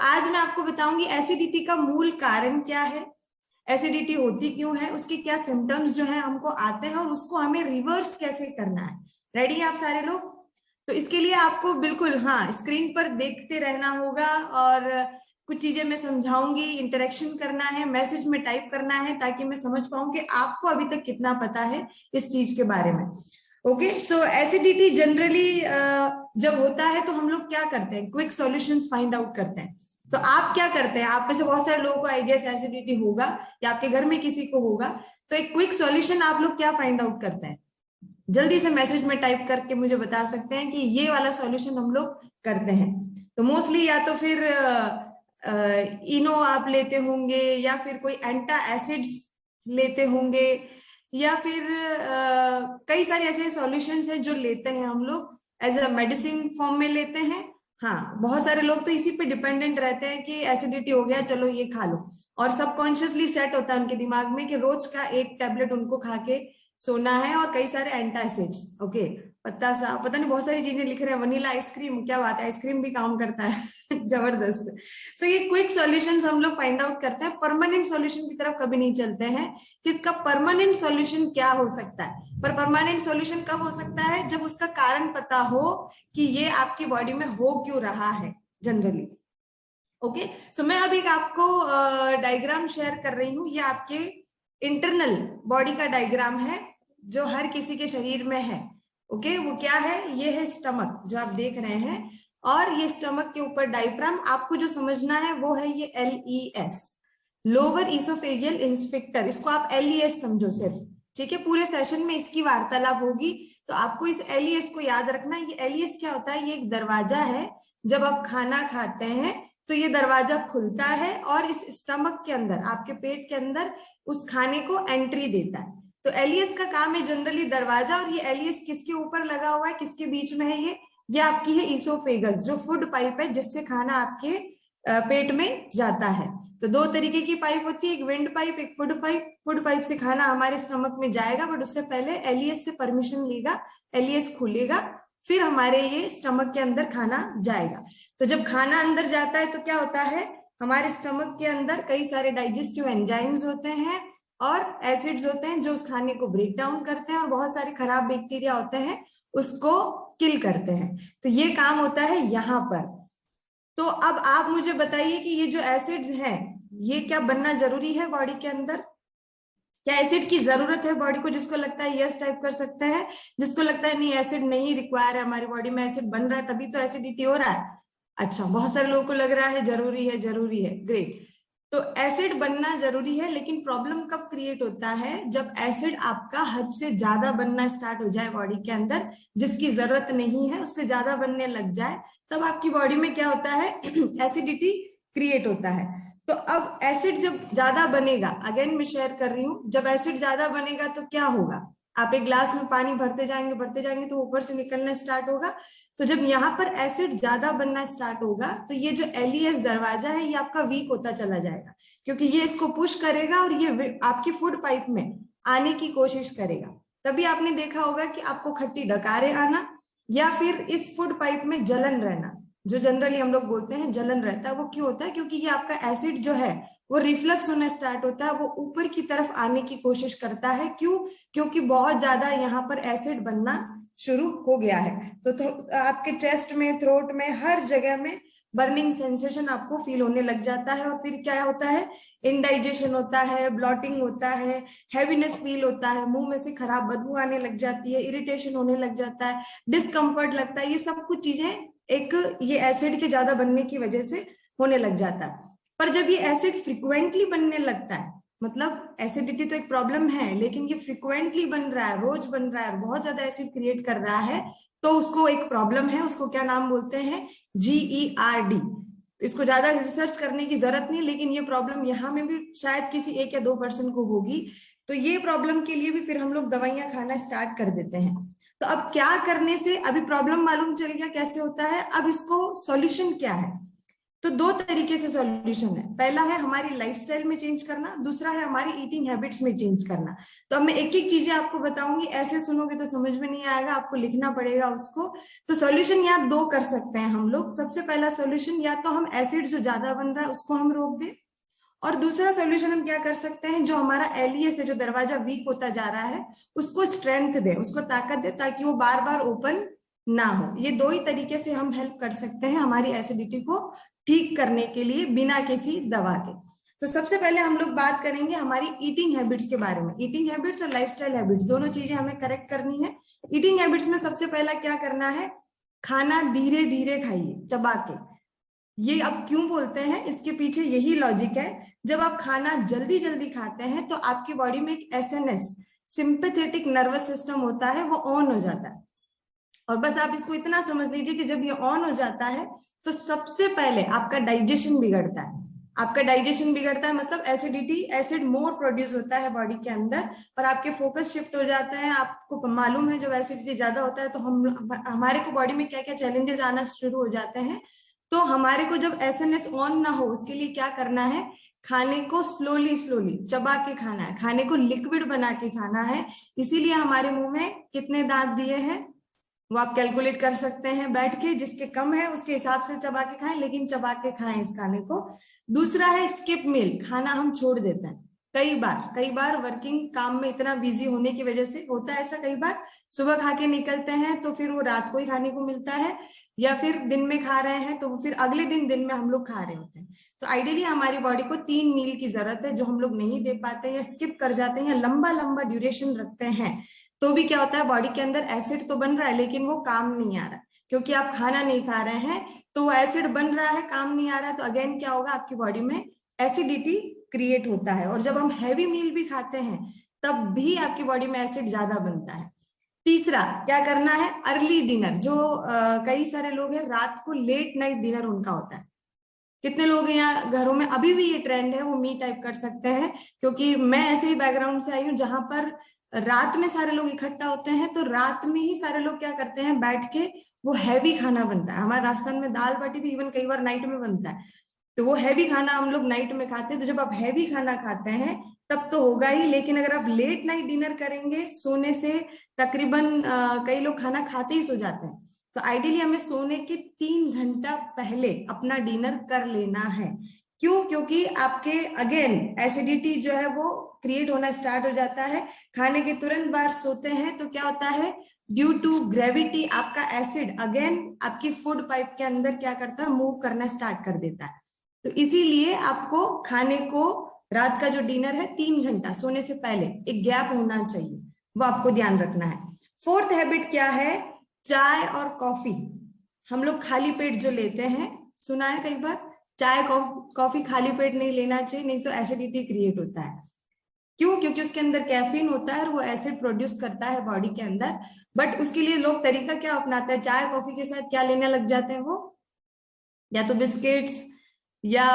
आज मैं आपको बताऊंगी एसिडिटी का मूल कारण क्या है, एसिडिटी होती क्यों है, उसके क्या सिम्टम्स जो है हमको आते हैं और उसको हमें रिवर्स कैसे करना है। रेडी है आप सारे लोग? तो इसके लिए आपको बिल्कुल हाँ स्क्रीन पर देखते रहना होगा और कुछ चीजें मैं समझाऊंगी, इंटरेक्शन करना है, मैसेज में टाइप करना है ताकि मैं समझ पाऊं कि आपको अभी तक कितना पता है इस चीज के बारे में। ओके, सो एसिडिटी जनरली जब होता है तो हम लोग क्या करते हैं, क्विक सॉल्यूशंस फाइंड आउट करते हैं। तो आप क्या करते हैं, आप में से बहुत सारे लोगों को आई गेस एसिडिटी होगा या आपके घर में किसी को होगा, तो एक क्विक सॉल्यूशन आप लोग क्या फाइंड आउट करते हैं? जल्दी से मैसेज में टाइप करके मुझे बता सकते हैं कि ये वाला सॉल्यूशन हम लोग करते हैं। तो मोस्टली या तो फिर इनो आप लेते होंगे या फिर कोई एंटा एसिड्स लेते होंगे या फिर कई सारे ऐसे सॉल्यूशंस हैं जो लेते हैं हम लोग एज अ मेडिसिन फॉर्म में लेते हैं। हाँ, बहुत सारे लोग तो इसी पे डिपेंडेंट रहते हैं कि एसिडिटी हो गया चलो ये खा लो, और सबकॉन्शियसली सेट होता है उनके दिमाग में कि रोज का एक टैबलेट उनको खा के सोना है और कई सारे एंटासिड्स। ओके, पता नहीं बहुत सारी चीजें लिख रहे हैं, वनीला आइसक्रीम, क्या बात है, आइसक्रीम भी काम करता है जबरदस्त। सो ये क्विक सॉल्यूशंस हम लोग फाइंड आउट करते हैं, परमानेंट सॉल्यूशन की तरफ कभी नहीं चलते हैं कि इसका परमानेंट सॉल्यूशन क्या हो सकता है। पर परमानेंट सॉल्यूशन कब हो सकता है, जब उसका कारण पता हो कि ये आपकी बॉडी में हो क्यों रहा है जनरली। ओके, सो मैं अभी आपको डायग्राम शेयर कर रही हूँ, ये आपके इंटरनल बॉडी का डायग्राम है जो हर किसी के शरीर में है। ओके, वो क्या है, ये है स्टमक जो आप देख रहे हैं, और ये स्टमक के ऊपर डायफ्राम, आपको जो समझना है वो है ये LES, लोअर इसोफेगियल इंस्पेक्टर, इसको आप LES समझो सिर्फ, ठीक है। पूरे सेशन में इसकी वार्तालाप होगी तो आपको इस LES को याद रखना। ये LES क्या होता है, ये एक दरवाजा है, जब आप खाना खाते हैं तो ये दरवाजा खुलता है और इस स्टमक के अंदर, आपके पेट के अंदर उस खाने को एंट्री देता है। तो LES का काम है जनरली दरवाजा, और ये LES किसके ऊपर लगा हुआ है, किसके बीच में है, ये आपकी है इसोफेगस, जो फूड पाइप है जिससे खाना आपके पेट में जाता है। तो दो तरीके की पाइप होती है, एक विंड पाइप, एक फूड पाइप। फूड पाइप से खाना हमारे स्टमक में जाएगा, बट उससे पहले LES से परमिशन लेगा, LES खुलेगा, फिर हमारे ये स्टमक के अंदर खाना जाएगा। तो जब खाना अंदर जाता है तो क्या होता है, हमारे स्टमक के अंदर कई सारे डाइजेस्टिव एंजाइम्स होते हैं और एसिड्स होते हैं जो उस खाने को ब्रेक डाउन करते हैं, और बहुत सारे खराब बैक्टीरिया होते हैं उसको किल करते हैं। तो ये काम होता है यहाँ पर। तो अब आप मुझे बताइए कि ये जो एसिड्स हैं ये क्या बनना जरूरी है बॉडी के अंदर? क्या एसिड की जरूरत है बॉडी को? जिसको लगता है यस टाइप कर सकते हैं, जिसको लगता है नहीं एसिड नहीं रिक्वायर है, हमारी बॉडी में एसिड बन रहा है तभी तो एसिडिटी हो रहा है। अच्छा, बहुत सारे लोगों को लग रहा है जरूरी है, जरूरी है, ग्रेट। तो एसिड बनना जरूरी है, लेकिन प्रॉब्लम कब क्रिएट होता है, जब एसिड आपका हद से ज्यादा बनना स्टार्ट हो जाए बॉडी के अंदर, जिसकी जरूरत नहीं है उससे ज्यादा बनने लग जाए, तब आपकी बॉडी में क्या होता है एसिडिटी क्रिएट होता है। तो अब एसिड जब ज्यादा बनेगा, अगेन मैं शेयर कर रही हूँ, जब एसिड ज्यादा बनेगा तो क्या होगा, आप एक ग्लास में पानी भरते जाएंगे तो ऊपर से निकलना स्टार्ट होगा। तो जब यहाँ पर एसिड ज्यादा बनना स्टार्ट होगा तो ये जो LES दरवाजा है ये आपका वीक होता चला जाएगा, क्योंकि ये इसको पुश करेगा और ये आपकी फूड पाइप में आने की कोशिश करेगा। तभी आपने देखा होगा कि आपको खट्टी डकारें आना या फिर इस फूड पाइप में जलन रहना, जो जनरली हम लोग बोलते हैं जलन रहता है, वो क्यों होता है, क्योंकि ये आपका एसिड जो है वो रिफ्लक्स होना स्टार्ट होता है, वो ऊपर की तरफ आने की कोशिश करता है। क्यों? क्योंकि बहुत ज्यादा यहाँ पर एसिड बनना शुरू हो गया है। तो आपके चेस्ट में, थ्रोट में, हर जगह में बर्निंग सेंसेशन आपको फील होने लग जाता है, और फिर क्या होता है, इनडाइजेशन होता है, ब्लॉटिंग होता है, हैवीनेस फील होता है, मुंह में से खराब बदबू आने लग जाती है, इरिटेशन होने लग जाता है, डिस्कम्फर्ट लगता है। ये सब कुछ चीजें एक ये एसिड के ज्यादा बनने की वजह से होने लग जाता है। पर जब ये एसिड फ्रिक्वेंटली बनने लगता है, मतलब एसिडिटी तो एक प्रॉब्लम है, लेकिन ये फ्रिक्वेंटली बन रहा है, रोज बन रहा है, बहुत ज्यादा एसिड क्रिएट कर रहा है, तो उसको एक प्रॉब्लम है। उसको क्या नाम बोलते हैं, GERD। इसको ज्यादा रिसर्च करने की जरूरत नहीं, लेकिन ये प्रॉब्लम यहाँ में भी शायद किसी 1 या 2% को होगी। तो ये प्रॉब्लम के लिए भी फिर हम लोग दवाइयां खाना स्टार्ट कर देते हैं। तो अब क्या करने से, अभी प्रॉब्लम मालूम चल गया कैसे होता है, अब इसको सॉल्यूशन क्या है। तो दो तरीके से सॉल्यूशन है, पहला है हमारी लाइफस्टाइल में चेंज करना, दूसरा है हमारी ईटिंग हैबिट्स में चेंज करना। तो अब मैं एक एक चीजें आपको बताऊंगी, ऐसे सुनोगे तो समझ में नहीं आएगा, आपको लिखना पड़ेगा उसको। तो सॉल्यूशन यहाँ दो कर सकते हैं हम लोग। सबसे पहला सॉल्यूशन, या तो हम एसिड जो ज्यादा बन रहा है उसको हम रोक दें, और दूसरा सॉल्यूशन हम क्या कर सकते हैं, जो हमारा एलियस है, जो दरवाजा वीक होता जा रहा है, उसको स्ट्रेंथ दे, उसको ताकत दे, ताकि वो बार बार ओपन ना हो। ये दो ही तरीके से हम हेल्प कर सकते हैं हमारी एसिडिटी को ठीक करने के लिए, बिना किसी दवा के। तो सबसे पहले हम लोग बात करेंगे हमारी ईटिंग हैबिट्स के बारे में। ईटिंग हैबिट्स और लाइफस्टाइल हैबिट्स दोनों चीजें हमें करेक्ट करनी है। ईटिंग हैबिट्स में सबसे पहला क्या करना है, खाना धीरे धीरे खाइए, चबा के। ये अब क्यों बोलते हैं, इसके पीछे यही लॉजिक है। जब आप खाना जल्दी जल्दी खाते हैं तो आपकी बॉडी में एक एसएनएस, सिंपैथेटिक नर्वस सिस्टम होता है, वो ऑन हो जाता है। और बस आप इसको इतना समझ लीजिए कि जब ये ऑन हो जाता है तो सबसे पहले आपका डाइजेशन बिगड़ता है। आपका डाइजेशन बिगड़ता है मतलब एसिडिटी, एसिड मोर प्रोड्यूस होता है बॉडी के अंदर, और आपके फोकस शिफ्ट हो जाते हैं। आपको मालूम है जब एसिडिटी ज्यादा होता है तो हमारे को बॉडी में क्या क्या चैलेंजेस आना शुरू हो जाते हैं। तो हमारे को जब एसएनएस ऑन ना हो, उसके लिए क्या करना है, खाने को स्लोली स्लोली चबा के खाना है, खाने को लिक्विड बना के खाना है। इसीलिए हमारे मुंह में कितने दांत दिए हैं वो आप कैलकुलेट कर सकते हैं बैठ के, जिसके कम है उसके हिसाब से चबा के खाएं, लेकिन चबा के खाएं इस खाने को। दूसरा है स्किप मील, खाना हम छोड़ देते हैं कई बार वर्किंग काम में इतना बिजी होने की वजह से होता है ऐसा। कई बार सुबह खा के निकलते हैं तो फिर वो रात को ही खाने को मिलता है, या फिर दिन में खा रहे हैं तो फिर अगले दिन में हम लोग खा रहे होते हैं। तो आइडियली हमारी बॉडी को 3 मील की जरूरत है, जो हम लोग नहीं दे पाते या स्किप कर जाते हैं या लंबा लंबा ड्यूरेशन रखते हैं। तो भी क्या होता है, बॉडी के अंदर एसिड तो बन रहा है लेकिन वो काम नहीं आ रहा, क्योंकि आप खाना नहीं खा रहे हैं। तो वो एसिड बन रहा है, काम नहीं आ रहा है, तो अगेन क्या होगा, आपकी बॉडी में एसिडिटी क्रिएट होता है। और जब हम हैवी मील भी खाते हैं तब भी आपकी बॉडी में एसिड ज्यादा बनता है। तीसरा क्या करना है, अर्ली डिनर। जो कई सारे लोग हैं रात को लेट नाइट डिनर उनका होता है। कितने लोग यहाँ घरों में अभी भी ये ट्रेंड है, वो मी टाइप कर सकते हैं, क्योंकि मैं ऐसे ही बैकग्राउंड से आई हूँ जहां पर रात में सारे लोग इकट्ठा होते हैं। तो रात में ही सारे लोग क्या करते हैं, बैठ के वो हैवी खाना बनता है। हमारे राजस्थान में दाल बाटी भी इवन कई बार नाइट में बनता है, तो वो हैवी खाना हम लोग नाइट में खाते हैं। तो जब आप हैवी खाना खाते हैं तब तो होगा ही, लेकिन अगर आप लेट नाइट डिनर करेंगे सोने से तकरीबन कई लोग खाना खाते ही सो जाते हैं, तो आइडियली हमें सोने के 3 घंटा पहले अपना डिनर कर लेना है। क्यों, क्योंकि आपके अगेन एसिडिटी जो है वो क्रिएट होना स्टार्ट हो जाता है। खाने के तुरंत बाद सोते हैं तो क्या होता है, ड्यू टू ग्रेविटी आपका एसिड अगेन आपकी फूड पाइप के अंदर क्या करता है, मूव करना स्टार्ट कर देता है। तो इसीलिए आपको खाने को, रात का जो डिनर है 3 घंटा सोने से पहले एक गैप होना चाहिए, वो आपको ध्यान रखना है। फोर्थ हैबिट क्या है, चाय और कॉफी। हम लोग खाली पेट जो लेते हैं, सुना है कई बार, चाय कॉफी खाली पेट नहीं लेना चाहिए, नहीं तो एसिडिटी क्रिएट होता है। क्यों, क्योंकि उसके अंदर कैफीन होता है और वो एसिड प्रोड्यूस करता है बॉडी के अंदर। बट उसके लिए लोग तरीका क्या अपनाते हैं, चाय कॉफी के साथ क्या लेने लग जाते हैं, वो या तो बिस्किट्स या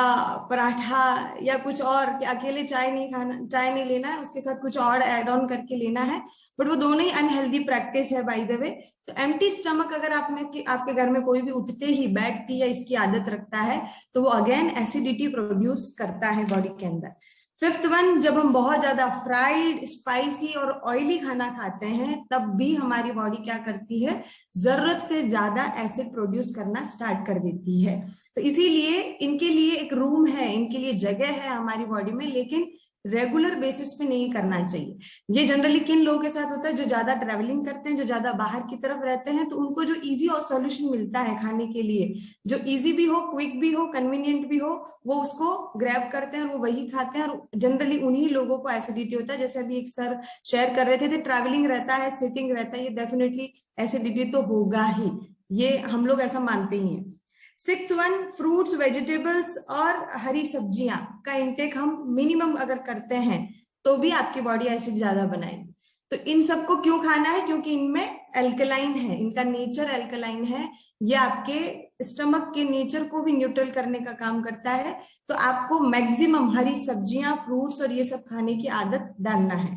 पराठा या कुछ और, कि अकेले चाय नहीं खाना, चाय नहीं लेना है, उसके साथ कुछ और ऐड ऑन करके लेना है। बट वो दोनों ही अनहेल्दी प्रैक्टिस है बाय द वे। तो एम्प्टी स्टमक अगर आपके घर में कोई भी उठते ही बैड टी या इसकी आदत रखता है तो वो अगेन एसिडिटी प्रोड्यूस करता है बॉडी के अंदर। फिफ्थ वन, जब हम बहुत ज्यादा फ्राइड, स्पाइसी और ऑयली खाना खाते हैं तब भी हमारी बॉडी क्या करती है, जरूरत से ज्यादा एसिड प्रोड्यूस करना स्टार्ट कर देती है। तो इसीलिए इनके लिए एक रूम है, इनके लिए जगह है हमारी बॉडी में, लेकिन रेगुलर बेसिस पे नहीं करना चाहिए। ये जनरली किन लोगों के साथ होता है, जो ज्यादा ट्रेवलिंग करते हैं, जो ज्यादा बाहर की तरफ रहते हैं, तो उनको जो इजी और सॉल्यूशन मिलता है खाने के लिए, जो इजी भी हो, क्विक भी हो, कन्वीनियंट भी हो, वो उसको ग्रैब करते हैं और वो वही खाते हैं। और जनरली उन्हीं लोगों को एसिडिटी होता है। जैसे अभी एक सर शेयर कर रहे थे, ट्रैवलिंग रहता है, सिटिंग रहता है, ये डेफिनेटली एसिडिटी तो होगा ही, ये हम लोग ऐसा मानते ही हैं। 6th वन, फ्रूट्स, वेजिटेबल्स और हरी सब्जियां का इंटेक हम मिनिमम अगर करते हैं तो भी आपकी बॉडी एसिड ज्यादा बनाएगी। तो इन सबको क्यों खाना है, क्योंकि इनमें एल्कलाइन है, इनका नेचर एल्कलाइन है। ये आपके स्टमक के नेचर को भी न्यूट्रल करने का काम करता है। तो आपको मैक्सिमम हरी सब्जियां, फ्रूट्स और ये सब खाने की आदत डालना है।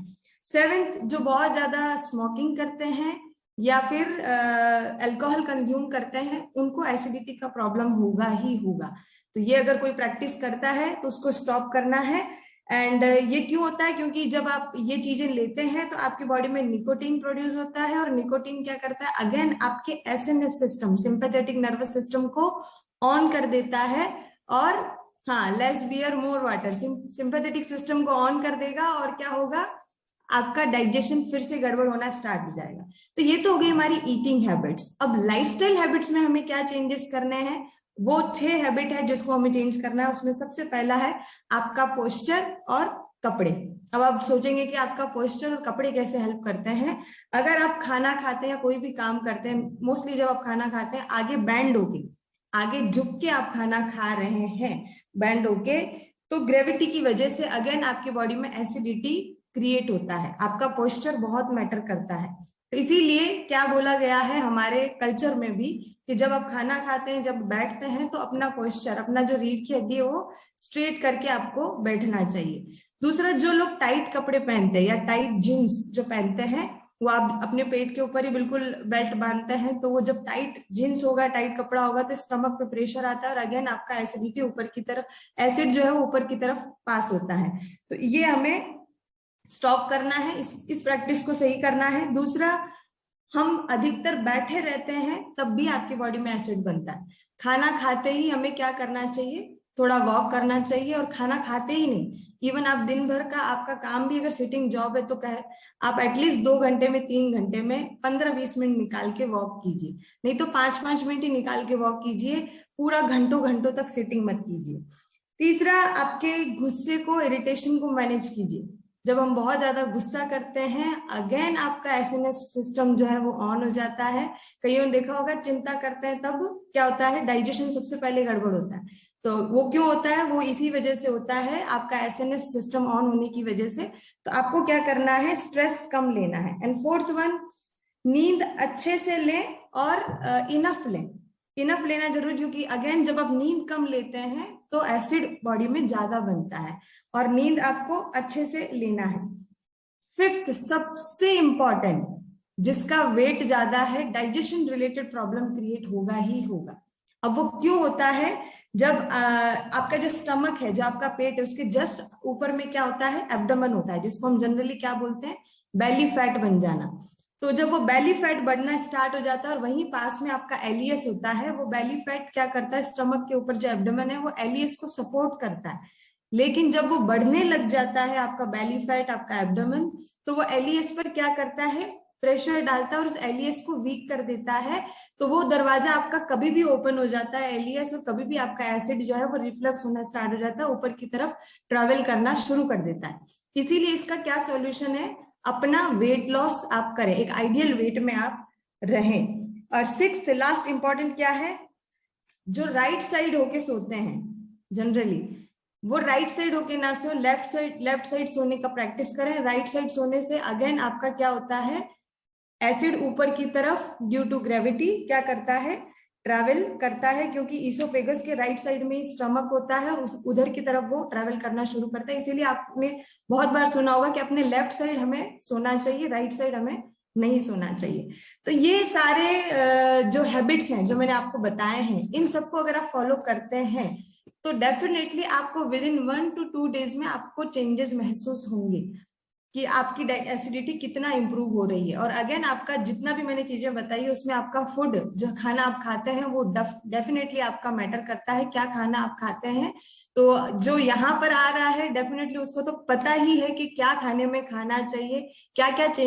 7th, जो बहुत ज्यादा स्मोकिंग करते हैं या फिर अल्कोहल कंज्यूम करते हैं, उनको एसिडिटी का प्रॉब्लम होगा ही होगा। तो ये अगर कोई प्रैक्टिस करता है तो उसको स्टॉप करना है। एंड ये क्यों होता है, क्योंकि जब आप ये चीजें लेते हैं तो आपकी बॉडी में निकोटीन प्रोड्यूस होता है, और निकोटीन क्या करता है, अगेन आपके SNS system, sympathetic nervous system को ऑन कर देता है। और हाँ, less beer more water, sympathetic system को ऑन कर देगा, और क्या होगा, आपका डाइजेशन फिर से गड़बड़ होना स्टार्ट हो जाएगा। तो ये तो हो गई हमारी ईटिंग हैबिट्स। अब लाइफस्टाइल हैबिट्स में हमें क्या चेंजेस करने हैं, वो 6 हैबिट है जिसको हमें चेंज करना है। उसमें सबसे पहला है आपका पोस्चर और कपड़े। अब आप सोचेंगे कि आपका पोस्चर और कपड़े कैसे हेल्प करते हैं। अगर आप खाना खाते हैं या कोई भी काम करते हैं, मोस्टली जब आप खाना खाते हैं आगे बैंड होके, आगे झुक के आप खाना खा रहे हैं बैंड होके, तो ग्रेविटी की वजह से अगेन आपकी बॉडी में एसिडिटी क्रिएट होता है। आपका पोस्चर बहुत मैटर करता है। तो इसीलिए क्या बोला गया है हमारे कल्चर में भी कि जब आप खाना खाते हैं, जब बैठते हैं, तो अपना पोस्चर, अपना जो रीढ़ की हड्डी है वो स्ट्रेट करके आपको बैठना चाहिए। दूसरा, जो लोग टाइट कपड़े पहनते हैं या टाइट जीन्स जो पहनते हैं, वो आप अपने पेट के ऊपर ही बिल्कुल बेल्ट बांधते हैं, तो वो जब टाइट जीन्स होगा, टाइट कपड़ा होगा, तो स्टमक पे प्रेशर आता है और अगेन आपका एसिडिटी ऊपर की तरफ, एसिड जो है वो ऊपर की तरफ पास होता है। तो ये हमें स्टॉप करना है, इस प्रैक्टिस को सही करना है। दूसरा, हम अधिकतर बैठे रहते हैं तब भी आपकी बॉडी में एसिड बनता है। खाना खाते ही हमें क्या करना चाहिए, थोड़ा वॉक करना चाहिए। और खाना खाते ही नहीं, इवन आप दिन भर का आपका काम भी अगर सिटिंग जॉब है तो कहे आप एटलीस्ट 2 घंटे में 3 घंटे में 15-20 मिनट निकाल के वॉक कीजिए, नहीं तो 5-5 मिनट ही निकाल के वॉक कीजिए, पूरा घंटों घंटों तक सिटिंग मत कीजिए। तीसरा, आपके गुस्से को, इरिटेशन को मैनेज कीजिए। जब हम बहुत ज्यादा गुस्सा करते हैं, अगेन आपका एसएनएस सिस्टम जो है वो ऑन हो जाता है। कईयों ने देखा होगा, चिंता करते हैं तब क्या होता है, डाइजेशन सबसे पहले गड़बड़ होता है। तो वो क्यों होता है, वो इसी वजह से होता है, आपका एसएनएस सिस्टम ऑन होने की वजह से। तो आपको क्या करना है, स्ट्रेस कम लेना है। एंड फोर्थ वन, नींद अच्छे से लें और इनफ लें। इनफ लेना जरूरी, क्योंकि अगेन जब आप नींद कम लेते हैं तो एसिड बॉडी में ज्यादा बनता है, और नींद आपको अच्छे से लेना है। फिफ्थ, सबसे इंपॉर्टेंट, जिसका वेट ज्यादा है, डाइजेशन रिलेटेड प्रॉब्लम क्रिएट होगा ही होगा। अब वो क्यों होता है, जब आपका जो स्टमक है, जो आपका पेट है, उसके जस्ट ऊपर में क्या होता है, एब्डोमेन होता है, जिसको हम जनरली क्या बोलते हैं, बेली फैट बन जाना। तो जब वो बेली फैट बढ़ना स्टार्ट हो जाता है, और वहीं पास में आपका एलियस होता है, वो बेली फैट क्या करता है, स्टमक के ऊपर जो एब्डोमेन है वो एलियस को सपोर्ट करता है। लेकिन जब वो बढ़ने लग जाता है, आपका बेली फैट, आपका एब्डोमेन, तो वो एलियस पर क्या करता है, प्रेशर डालता है और उस एलियस को वीक कर देता है। तो वो दरवाजा आपका कभी भी ओपन हो जाता है एलियस, और कभी भी आपका एसिड जो है वो रिफ्लक्स होना स्टार्ट हो जाता है, ऊपर की तरफ ट्रेवल करना शुरू कर देता है। इसीलिए इसका क्या सॉल्यूशन है, अपना वेट लॉस आप करें, एक आइडियल वेट में आप रहें। और सिक्स्थ लास्ट इंपॉर्टेंट क्या है, जो राइट साइड होके सोते हैं जनरली, वो राइट साइड होके ना सो, लेफ्ट साइड सोने का प्रैक्टिस करें। राइट साइड सोने से अगेन आपका क्या होता है, एसिड ऊपर की तरफ ड्यू टू ग्रेविटी क्या करता है, ट्रैवल करता है, क्योंकि ईसोफेगस के राइट साइड में स्टमक होता है और उधर की तरफ वो ट्रैवल करना शुरू करता है। इसीलिए आपने बहुत बार सुना होगा कि अपने लेफ्ट साइड हमें सोना चाहिए, राइट साइड हमें नहीं सोना चाहिए। तो ये सारे जो हैबिट्स हैं जो मैंने आपको बताए हैं, इन सबको अगर आप फॉलो करते हैं तो डेफिनेटली आपको विद इन 1 to 2 डेज में आपको चेंजेस महसूस होंगे कि आपकी एसिडिटी कितना इंप्रूव हो रही है। और अगेन आपका जितना भी मैंने चीजें बताई है उसमें आपका फूड, जो खाना आप खाते हैं, वो डेफिनेटली आपका मैटर करता है, क्या खाना आप खाते हैं। तो जो यहाँ पर आ रहा है डेफिनेटली उसको तो पता ही है कि क्या खाने में खाना चाहिए, क्या क्या चेंज